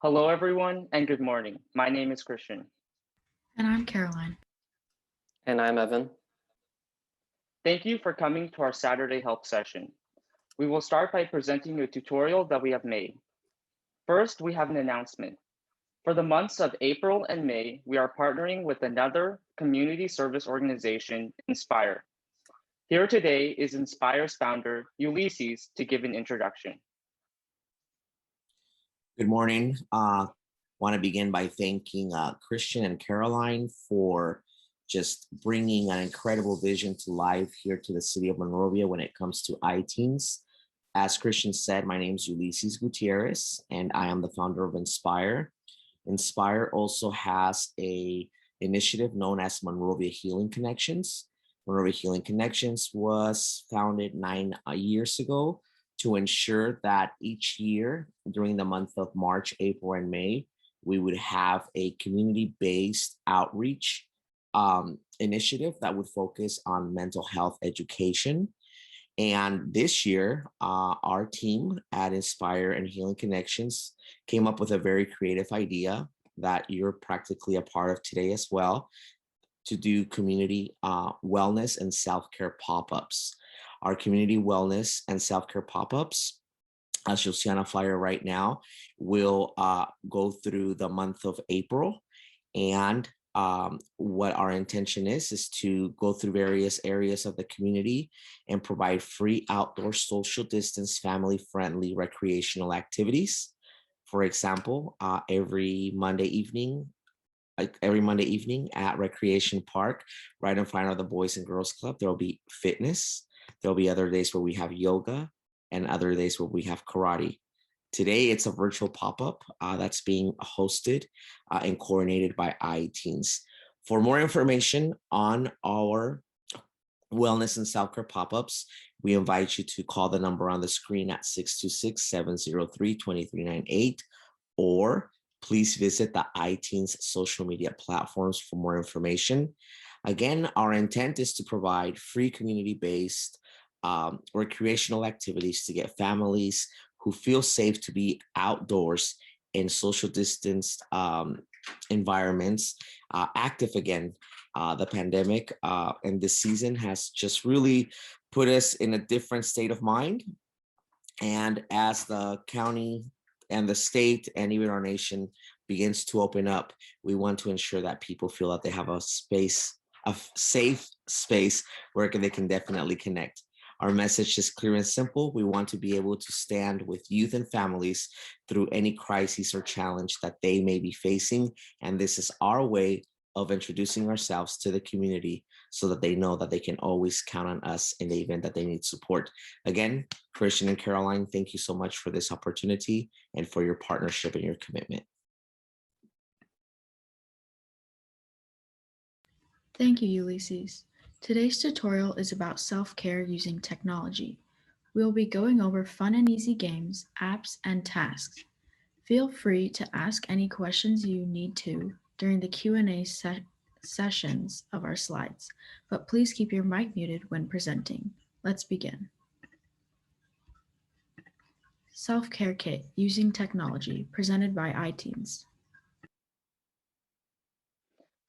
Hello, everyone, and good morning. My name is Christian. And I'm Caroline. And I'm Evan. Thank you for coming to our Saturday help session. We will start by presenting a tutorial that we have made. First, we have an announcement. For the months of April and May, we are partnering with another community service organization, Inspire. Here today is Inspire's founder, Ulysses, to give an introduction. Good morning. Want to begin by thanking Christian and Caroline for just bringing an incredible vision to life here to the city of Monrovia when it comes to ITeens. As Christian said, my name is Ulysses Gutierrez, and I am the founder of Inspire. Inspire also has a initiative known as Monrovia Healing Connections. Monrovia Healing Connections was founded 9 years ago to ensure that each year during the month of March, April, and May, we would have a community-based outreach initiative that would focus on mental health education. And this year, our team at Inspire and Healing Connections came up with a very creative idea that you're practically a part of today as well, to do community wellness and self-care pop-ups. Our community wellness and self-care pop-ups, as you'll see on a flyer right now, will go through the month of April. And what our intention is to go through various areas of the community and provide free outdoor social distance, family-friendly recreational activities. For example, every Monday evening at Recreation Park, right in front of the Boys and Girls Club, there will be fitness. There'll be other days where we have yoga and other days where we have karate. Today, it's a virtual pop-up that's being hosted and coordinated by ITeens. For more information on our wellness and self-care pop-ups, we invite you to call the number on the screen at 626-703-2398, or please visit the ITeens social media platforms for more information. Again, our intent is to provide free community-based recreational activities to get families who feel safe to be outdoors in social distanced environments active again. The pandemic and this season has just really put us in a different state of mind. And as the county and the state and even our nation begins to open up, we want to ensure that people feel that they have a space, a safe space where they can definitely connect. Our message is clear and simple. We want to be able to stand with youth and families through any crisis or challenge that they may be facing. And this is our way of introducing ourselves to the community so that they know that they can always count on us in the event that they need support. Again, Christian and Caroline, thank you so much for this opportunity and for your partnership and your commitment. Thank you, Ulysses. Today's tutorial is about self-care using technology. We will be going over fun and easy games, apps, and tasks. Feel free to ask any questions you need to during the Q&A sessions of our slides, but please keep your mic muted when presenting. Let's begin. Self-care kit using technology, presented by ITeens.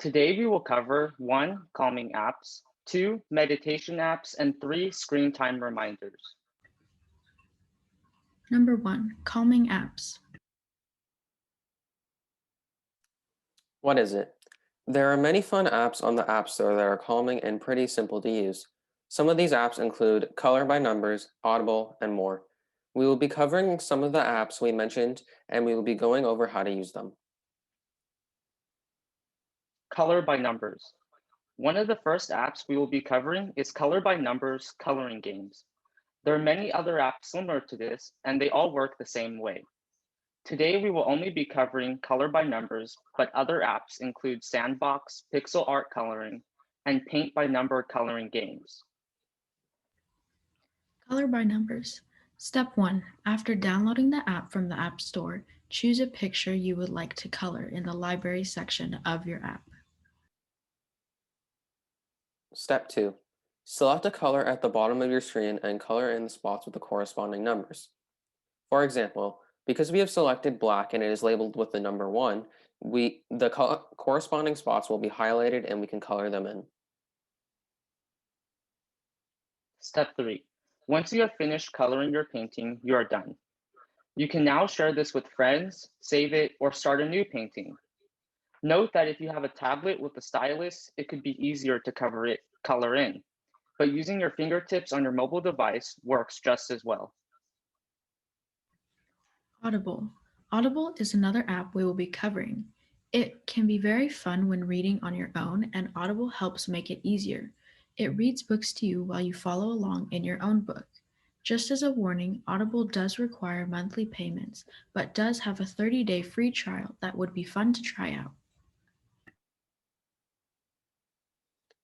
Today, we will cover 1, calming apps, 2, meditation apps, and 3, screen time reminders. Number 1, calming apps. What is it? There are many fun apps on the App Store that are calming and pretty simple to use. Some of these apps include Color by Numbers, Audible, and more. We will be covering some of the apps we mentioned, and we will be going over how to use them. Color by Numbers. One of the first apps we will be covering is Color by Numbers coloring games. There are many other apps similar to this, and they all work the same way. Today, we will only be covering Color by Numbers, but other apps include Sandbox, Pixel Art Coloring, and Paint by Number coloring games. Color by Numbers. Step 1. After downloading the app from the App Store, choose a picture you would like to color in the library section of your app. Step 2. Select a color at the bottom of your screen and color in the spots with the corresponding numbers. For example, Because we have selected black and it is labeled with the number 1, the corresponding spots will be highlighted and we can color them in. Step 3. Once you have finished coloring your painting, you are done. You can now share this with friends, save it, or start a new painting. Note that if you have a tablet with a stylus, it could be easier to color in, but using your fingertips on your mobile device works just as well. Audible. Audible is another app we will be covering. It can be very fun when reading on your own, and Audible helps make it easier. It reads books to you while you follow along in your own book. Just as a warning, Audible does require monthly payments, but does have a 30-day free trial that would be fun to try out.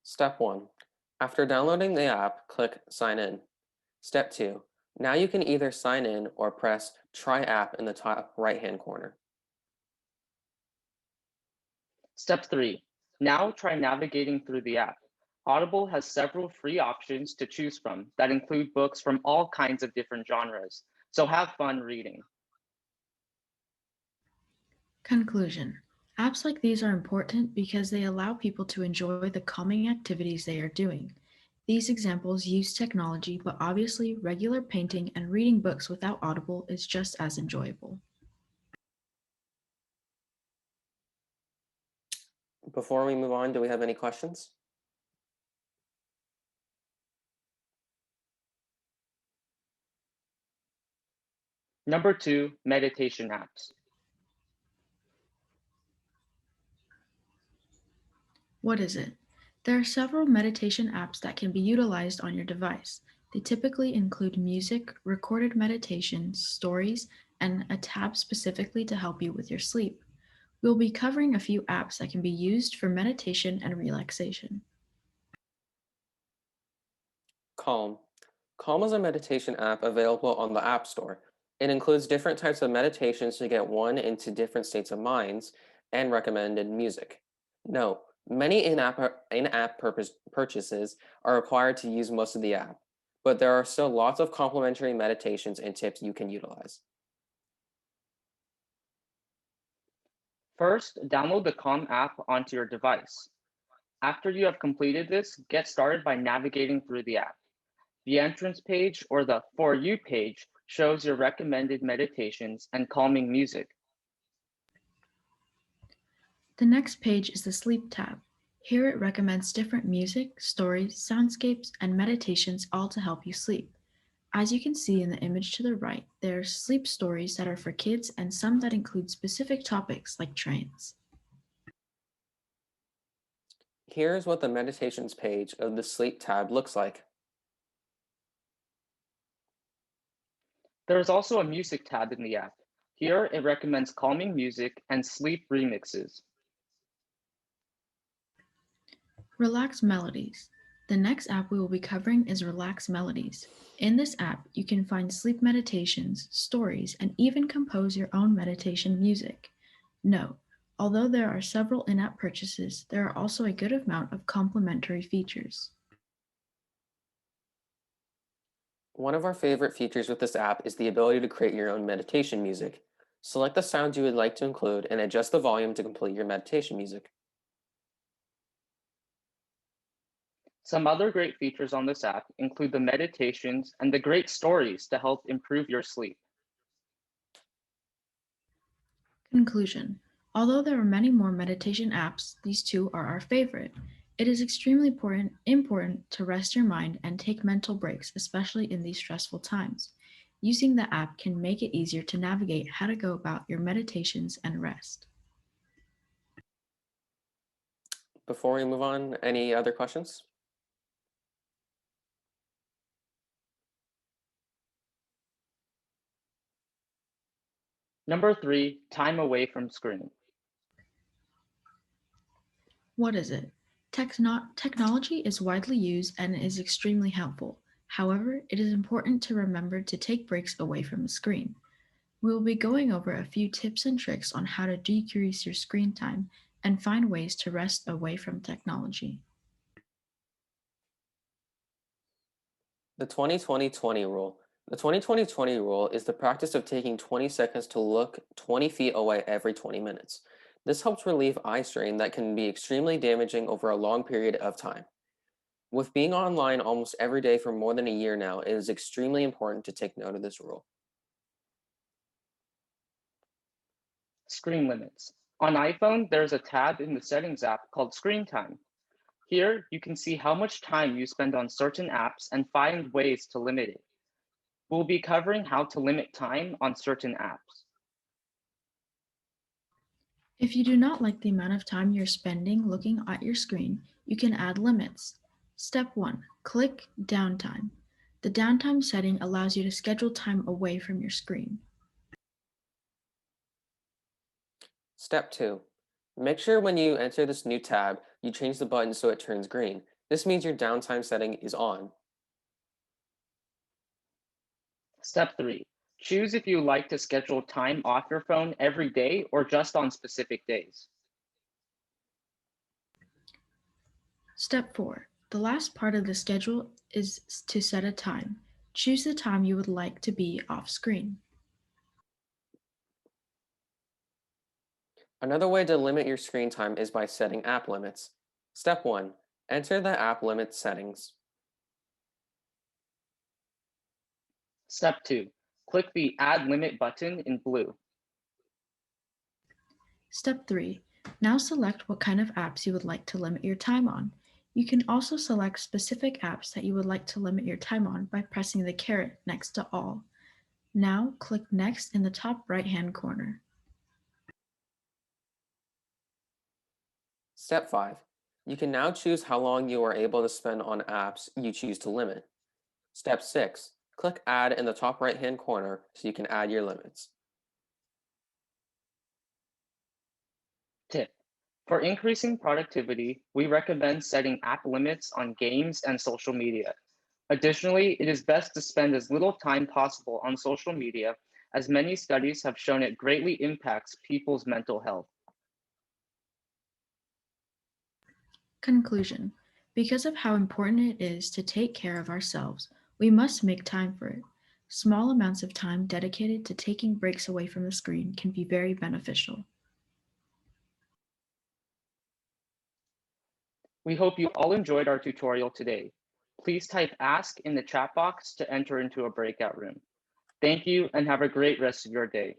Step 1. After downloading the app, click Sign In. Step 2. Now you can either sign in or press Try App in the top right-hand corner. Step 3. Now try navigating through the app. Audible has several free options to choose from that include books from all kinds of different genres, so have fun reading. Conclusion. Apps like these are important because they allow people to enjoy the calming activities they are doing. These examples use technology, but obviously regular painting and reading books without Audible is just as enjoyable. Before we move on, do we have any questions? Number 2, meditation apps. What is it? There are several meditation apps that can be utilized on your device. They typically include music, recorded meditations, stories, and a tab specifically to help you with your sleep. We'll be covering a few apps that can be used for meditation and relaxation. Calm. Calm is a meditation app available on the App Store. It includes different types of meditations to get one into different states of minds and recommended music. Note, many in-app purchases are required to use most of the app, but there are still lots of complimentary meditations and tips you can utilize. First, download the Calm app onto your device. After you have completed this, get started by navigating through the app. The entrance page or the For You page shows your recommended meditations and calming music. The next page is the Sleep tab. Here it recommends different music, stories, soundscapes, and meditations all to help you sleep. As you can see in the image to the right, there are sleep stories that are for kids and some that include specific topics like trance. Here's what the meditations page of the Sleep tab looks like. There is also a music tab in the app. Here it recommends calming music and sleep remixes. Relax Melodies. The next app we will be covering is Relax Melodies. In this app, you can find sleep meditations, stories, and even compose your own meditation music. Note, although there are several in-app purchases, there are also a good amount of complementary features. One of our favorite features with this app is the ability to create your own meditation music. Select the sounds you would like to include and adjust the volume to complete your meditation music. Some other great features on this app include the meditations and the great stories to help improve your sleep. Conclusion. Although there are many more meditation apps, these two are our favorite. It is extremely important to rest your mind and take mental breaks, especially in these stressful times. Using the app can make it easier to navigate how to go about your meditations and rest. Before we move on, any other questions? Number 3, time away from screen. What is it? Technology is widely used and is extremely helpful. However, it is important to remember to take breaks away from the screen. We will be going over a few tips and tricks on how to decrease your screen time and find ways to rest away from technology. The 20-20-20 rule. The 20-20-20 rule is the practice of taking 20 seconds to look 20 feet away every 20 minutes. This helps relieve eye strain that can be extremely damaging over a long period of time. With being online almost every day for more than a year now, it is extremely important to take note of this rule. Screen limits. On iPhone, there's a tab in the Settings app called Screen Time. Here, you can see how much time you spend on certain apps and find ways to limit it. We'll be covering how to limit time on certain apps. If you do not like the amount of time you're spending looking at your screen, you can add limits. Step 1. Click Downtime. The downtime setting allows you to schedule time away from your screen. Step 2. Make sure when you enter this new tab, you change the button so it turns green. This means your downtime setting is on. Step 3. Choose if you like to schedule time off your phone every day or just on specific days. Step 4. The last part of the schedule is to set a time. Choose the time you would like to be off screen. Another way to limit your screen time is by setting app limits. Step 1. Enter the app limit settings. Step 2. Click the Add Limit button in blue. Step 3. Now select what kind of apps you would like to limit your time on. You can also select specific apps that you would like to limit your time on by pressing the caret next to all. Now click Next in the top right-hand corner. Step 5. You can now choose how long you are able to spend on apps you choose to limit. Step 6. Click Add in the top right-hand corner so you can add your limits. Tip. For increasing productivity, we recommend setting app limits on games and social media. Additionally, it is best to spend as little time possible on social media, as many studies have shown it greatly impacts people's mental health. Conclusion. Because of how important it is to take care of ourselves, we must make time for it. Small amounts of time dedicated to taking breaks away from the screen can be very beneficial. We hope you all enjoyed our tutorial today. Please type Ask in the chat box to enter into a breakout room. Thank you and have a great rest of your day.